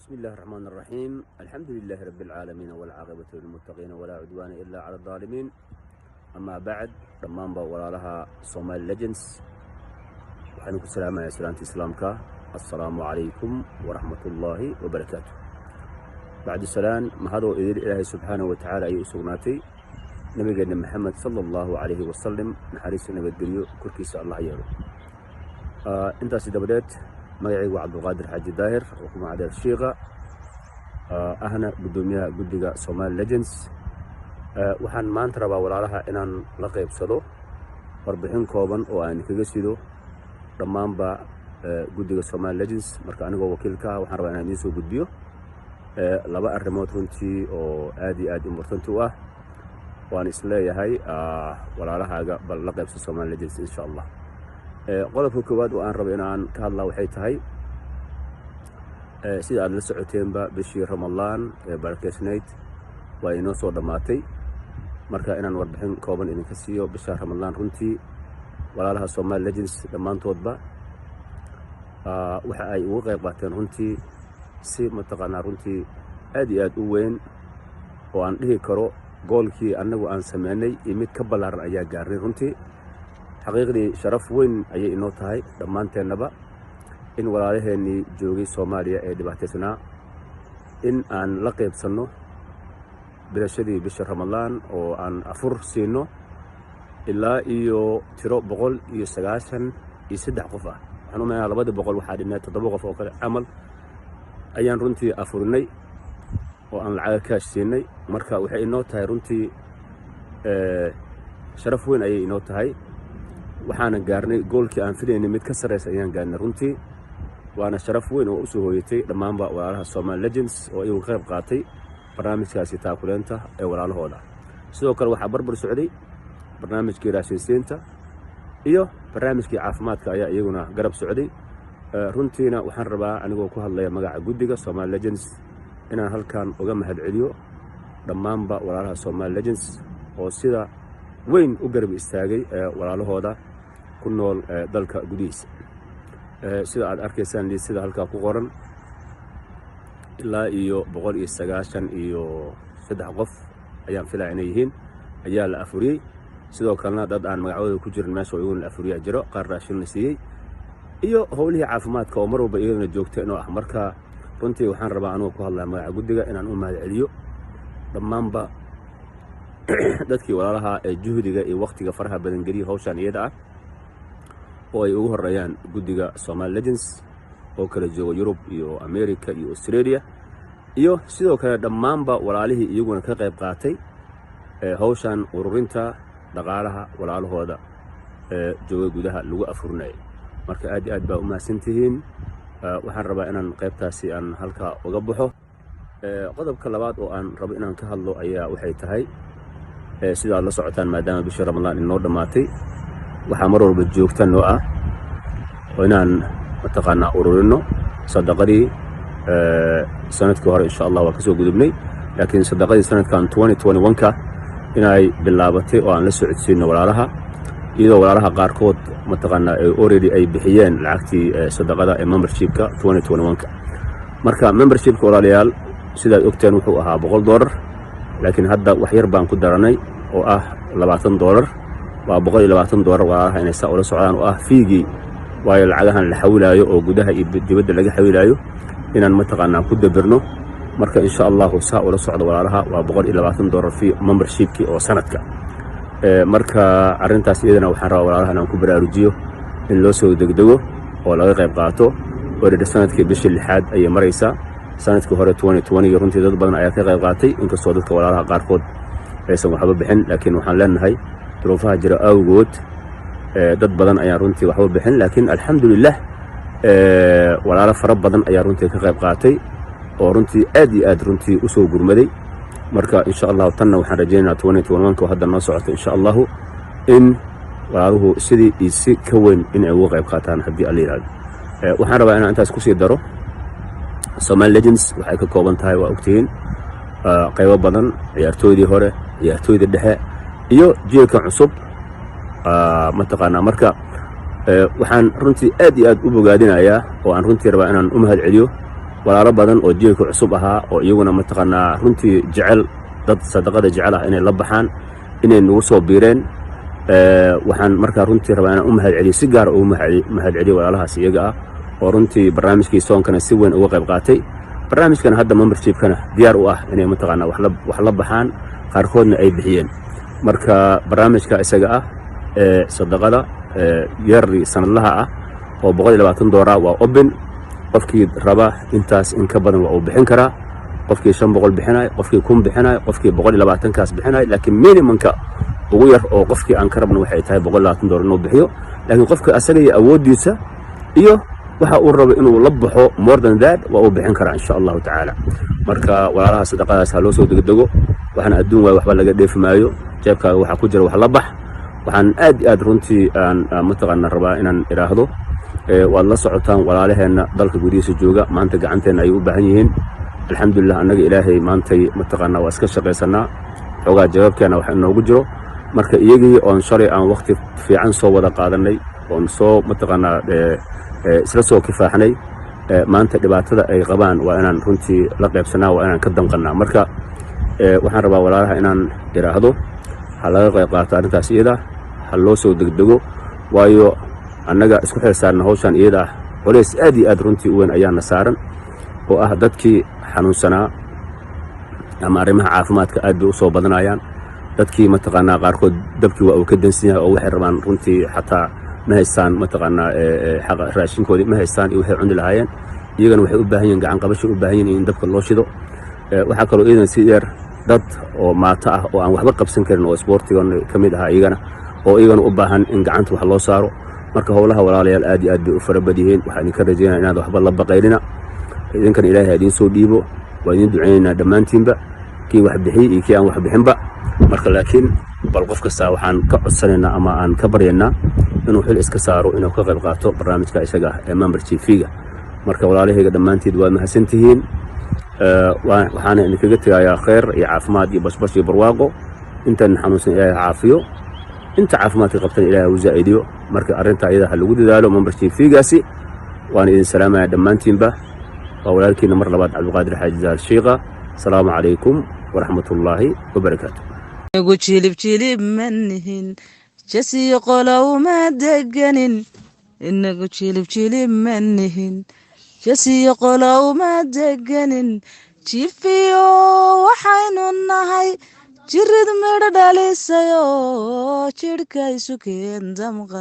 بسم الله الرحمن الرحيم. الحمد لله رب العالمين والعاقبة للمتقين ولا عدوان إلا على الظالمين. أما بعد رمان ولا لها صومال ليجندز وحنكم السلام يا سلامة إسلامك. السلام عليكم ورحمة الله وبركاته. بعد السلام ما هذا إذن إلهي سبحانه وتعالى أي أسغناتي نبينا محمد صلى الله عليه وسلم نحريس نبي الدنيا كركيس الله يرو. أنت سيدبدت magacaygu waa cabdulqaadir xaaji daahir oo ku magacaada sheekha ahna gudoomiyaha guddiga Somali Legends. waxaan maanta rabaa walaalaha inaan la qaybsado warbixin kooban oo aan kaga sido dhammaanba guddiga Somali Legends. marka anigoo wakiilka ah waxaan rabaa inaan idin soo gudbiyo laba arrimood runtii oo aad iyo aad important u ah waan isleeyahay walaalahaaga bal la qaybso Somali Legends insha Allah. qodobka koowaad oo aan rabo inaan ka hadlaa waxay tahay sida aad la socoteenba bishii Ramadaan ee barakeysnayd waa inoo soo dhamaatay. marka inaan warbixin kooban idinka siiyo bisha Ramadaan runtii walaalaha Somali Legends dhammaantoodba waxa ay uga qayb qaateen runtii si mataqaanaa runtii aad iyo aad u weyn oo aan dhihi karo goolkii annagu aan sameynay iyo mid ka ballaaran ayaa gaaray runtii. xaqiiqdii sharaf weyn ayay inoo tahay dhammaanteennaba in walaalaheenii joogay Soomaaliya ee dhibaataysnaa in aan la qaybsanno bilashadii bisha Ramadaan oo aan afur siino ilaa iyo tiro 193 qof ah. waxaan u maleeyaa 200 waxaa dhimay 7 qof oo kale camal ayaan runtii afurinay oo aan lacag kaash siinay. marka waxay inoo tahay runtii sharaf weyn ayay inoo tahay. waxaan gaarnay goolkii aan filaynay mid ka sareysa ayaan gaarnay runtii waana sharaf weyn oo u soo hooyatay dhammaanba walaalaha Somali Legends oo iyagu qayb qaatay barnaamijkaasi taakuleenta ee walaalahooda. sidoo kale waxaa barbar socday barnaamijkii raashinsiinta iyo barnaamijkii caafimaadka ayaa iyaguna garab socday. runtiina waxaan rabaa anigoo ku hadlaya magaca guddiga Somali Legends inaan halkan uga mahadceliyo dhammaanba walaalaha Somali Legends oo sida weyn u garab istaagay walaalahooda ku nool dalka gudihiisa. sida aad arkaysaan sida halka ku qoran ilaa iyo 193 qof ayaan filaa inay yihiin ayaa la afuriyay. sidoo kalena dad aan magacooda ku jirin meesha oo iyagu la afuriyaa jiro qaar raashin la siiyay iyo howlihii caafimaadka oo mar walba iyadana joogta inoo ah. marka runtii waxaan rabaa anuu ku hadlaa magaca guddiga inaan u mahadceliyo dhammaanba dadkii walaalaha ee juhdiga iyo waqtiga faraha badan geliyay hawshan iyada ah oo ay ugu horeeyaan guddiga Somali Legends oo kala jooga Yurub iyo America iyo Australia iyo sidoo kale dhammaanba walaalihii iyaguna ka qayb qaatay hawshan ururinta dhaqaalaha walaalahooda jooga gudaha lagu afurnay. marka aad iyo aad baa u mahadsantihiin. waxaan rabaa inaan qaybtaasi aan halka uga baxo. qodobka labaad oo aan rabo inaan ka hadlo ayaa waxay tahay sida aad la socotaan maadaama bishii Ramadaan inoo dhamaatay waxaa mar walba joogta noo ah oo inaan mataqaanaa ururino sadaqadii sanadkii hore insha Allah waa ka soo gudubnay laakiin sadaqadii sanadkan 2021ka inay bilaabatay oo aan la socodsiino walaalaha iyadoo walaalaha qaarkood mataqaanaa ay already ay bixiyeen lacagtii sadaqada ee membershipka 2021ka. marka membershipka walaalayaal sidaad ogteen wuxuu ahaa $100 laakiin hadda wax yar baan ku daranay oo ah $20 waa $120 walaalaha inay saa ula socdaan oo ah fiigii waayo lacagahan la xawilaayo oo gudaha iyo dibadda laga xawilaayo inaan mataqaanaa ku dabirno. marka insha Allah saa ula socdo walaalaha waa $120 fee membershipki oo sanadka. marka arintaas iyadana waxaan rabaa walaalaha inaan ku baraarujiyo in loo soo degdego oo laga qayb qaato. oo sanadkii bishii 6aad ay maraysaa sanadkii hore 2020 runtii dad badan ayaa ka qayb qaatay inkastoo dadka walaalaha qaarkood aysan waxba bixin laakiin waxaan leenahay duruufaha jira awgood dad badan ayaa runtii waxba bixin laakiin alxamdulillah walaalo fara badan ayaa runtii ka qayb qaatay oo runtii aad iyo aad runtii u soo gurmaday. marka insha Allah tanna waxaan rajaynayaa 2021 hadda noo socoto insha Allah in walaaluhu sidii isi ka weyn in ay uga qayb qaataan haddii alla yiraahdo. waxaan rabaa inaan intaas ku sii daro Somali Legends waxay ka kooban tahay waa ogtihiin qaybo badan ciyaartooydii hore ciyaartooydii dhexe iyo jiilka cusub mataqaanaa. marka waxaan runtii aad iyo aad u bogaadinayaa oo aan runtii rabaa inaan u mahadceliyo walaalo badan oo jiilka cusub ahaa oo iyaguna mataqaanaa runtii jecel dad sadaqada jecel ah inay la baxaan inay nagu soo biireen. waxaan markaa runtii rabaa inaan u mahadceliyo si gaar ugu mahadceliyo walaalahaas iyaga ah oo runtii barnaamijkii soonkana si weyn uga qayb qaatay. barnaamijkan hadda membershipkana diyaar u ah inay mataqaanaa wax la baxaan, qaarkoodna ay bixiyeen. marka barnaamijka isaga ah sadaqada yearly sanadlaha ah oo $120 waa open. qofkii raba intaas in ka badan waa uu bixin karaa. qofkii 500 bixinayo, qofkii 1000 bixinayo, qofkii 120 kaas bixinayo. laakiin minimumka ugu yar oo qofkii aan ka rabno waxay tahay $120 inuu bixiyo. laakiin qofka asaga iyo awoodiisa iyo waxa uu rabo inuu la baxo more than that waa uu bixin karaa insha Allah tacaala. marka walaalaha sadaqadaas ha loo soo degdego. waxaan adduun waay waxba laga dheefi maayo. jeebkaaga waxa ku jira wax la bax. waxaan aad runtii aan mataqaanaa rabaa inaan iraahdo waad la socotaan walaalaheena dalka gudihiisa jooga maanta gacanteena ay u baahan yihiin. alxamdulillah annaga ilaahay maantay mataqaanaa waa iska shaqaysanaa, xoogaa jawaabkeena wax inoogu jiro. marka iyagii oon shalay aan waqti fiican soo wada qaadanay oon soo mataqaanaa isla soo kifaaxnay, maanta dhibaatada ay qabaan waa inaan runtii la qaybsanaa, waa inaan ka danqannaa. marka waxaan rabaa walaalaha inaan iraahdo ha laga qayb qaato arrintaas iyada, ha loo soo degdego, waayo annaga isku xilsaarna hawshan iyada ah culays aad iyo aad runtii u weyn ayaana saaran oo ah dadkii xanuunsanaa ama arrimaha caafimaadka aad bay u soo badanayaan. dadkii mataqaanaa qaarkood dabkii waa uu ka dansan yahay oo waxay rabaan runtii xataa ma haystaan mataqaanaa raashinkoodii ma haystaan iyo waxay cuni lahaayeen. iyagana waxay u baahan yihiin gacan qabasho, u baahan yihiin in dabka loo shido. waxaa kaloo iidan si dheer dad oo maato ah oo aan waxba qabsan karin oo isboortigan ka mid ahaa iyagana u baahan in gacanta wax loo saaro. marka howlaha walaalayaal aad iyo aad bay u fara bad yihiin. waxaan idinka rajaynaa inaad waxba la baqaynina, idinkana ilaahay idiin soo dhiibo. waa idiin ducaynaynaa dhammaantiinba, kii wax bixiyey iyo kii aan wax bixinba. marka laakiin bal qof kasta waxaan ka codsanaynaa ama aan ka baryaynaa inuu xil iska saaro inuu ka qayb qaato barnaamijka isaga ah ee membership fee-ga. marka walaalahayga dhammaantiid waa mahadsantihiin. waxaana idinkaga tegayaa khayr iyo caafimaad iyo bashbash iyo barwaaqo. intan xanuunsan ilaahay caafiyo, inta caafimaadka qabtan ilaahay u zaa'idiyo. marka arrinta ayada ha lagu dadaalo membership fee-gaasi. waana idin salaamaya dhammaantiinba. waa walaalkiina mar labaad cabdiqaadir xaaji zaal shiiqa. asalaamu calaykum waraxmatullaahi wabarakaatu. igu jilib manihin jasiyo qolow ma deganin, inagu jilib manihin jasiyo qolow ma deganin. jifiyo waxaynu nahay jirid midho dhalisayo jidhka isu keen damqad.